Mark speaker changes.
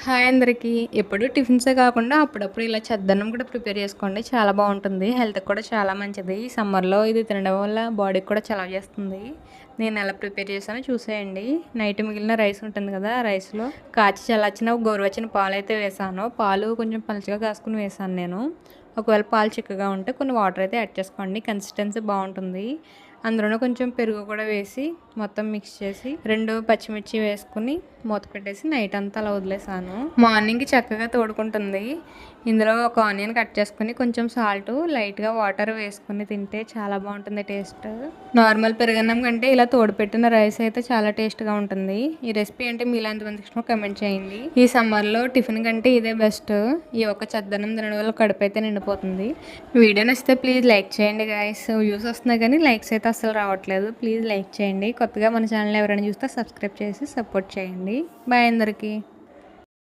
Speaker 1: Hi అందరికీ. ఎప్పుడు టిఫిన్సే కాకుండా అప్పుడప్పుడు ఇలా చద్దన్నం కూడా ప్రిపేర్ చేసుకోండి. చాలా బాగుంటుంది. హెల్త్‌కి కూడా చాలా మంచిది. ఈ సమ్మర్‌లో ఇది తినడం వల్ల బాడీకి కూడా చలవ చేస్తుంది. నేను ఎలా ప్రిపేర్ చేశానో చూసేయండి. నైట్ మిగిలిన రైస్ ఉంటుంది కదా, ఆ రైస్‌లో కాచి చల్లార్చిన గోరువెచ్చని పాలైతే వేశాను. పాలు కొంచెం పలుచగా కాసుకొని వేశాను నేను. ఒకవేళ పాలు చిక్కగా ఉంటే కొన్ని వాటర్ అయితే యాడ్ చేసుకోండి. కన్సిస్టెన్సీ బాగుంటుంది. అందులోనే కొంచెం పెరుగు కూడా వేసి మొత్తం మిక్స్ చేసి 2 పచ్చిమిర్చి వేసుకుని మూత పెట్టేసి నైట్ అంతా అలా వదిలేసాను. మార్నింగ్కి చక్కగా తోడుకుంటుంది. ఇందులో ఒక ఆనియన్ కట్ చేసుకుని కొంచెం సాల్ట్ లైట్గా వాటర్ వేసుకుని తింటే చాలా బాగుంటుంది టేస్ట్. నార్మల్ పెరుగన్నం కంటే ఇలా తోడుపెట్టిన రైస్ అయితే చాలా టేస్ట్గా ఉంటుంది. ఈ రెసిపీ అంటే మీలో ఎంతమంది ఇష్టమో కమెంట్ చేయండి. ఈ సమ్మర్లో టిఫిన్ కంటే ఇదే బెస్ట్. ఈ ఒక్క చద్దన్నం తినడం వల్ల కడుపు అయితే నిండిపోతుంది. వీడియో నచ్చితే ప్లీజ్ లైక్ చేయండి గాయస్. వ్యూస్ వస్తున్నాయి కానీ లైక్స్ అయితే అసలు రావట్లేదు. ప్లీజ్ లైక్ చేయండి. కొత్తగా మన ఛానల్ ఎవరైనా చూస్తే సబ్స్క్రైబ్ చేసి సపోర్ట్ చేయండి. బాయ్ అందరికీ.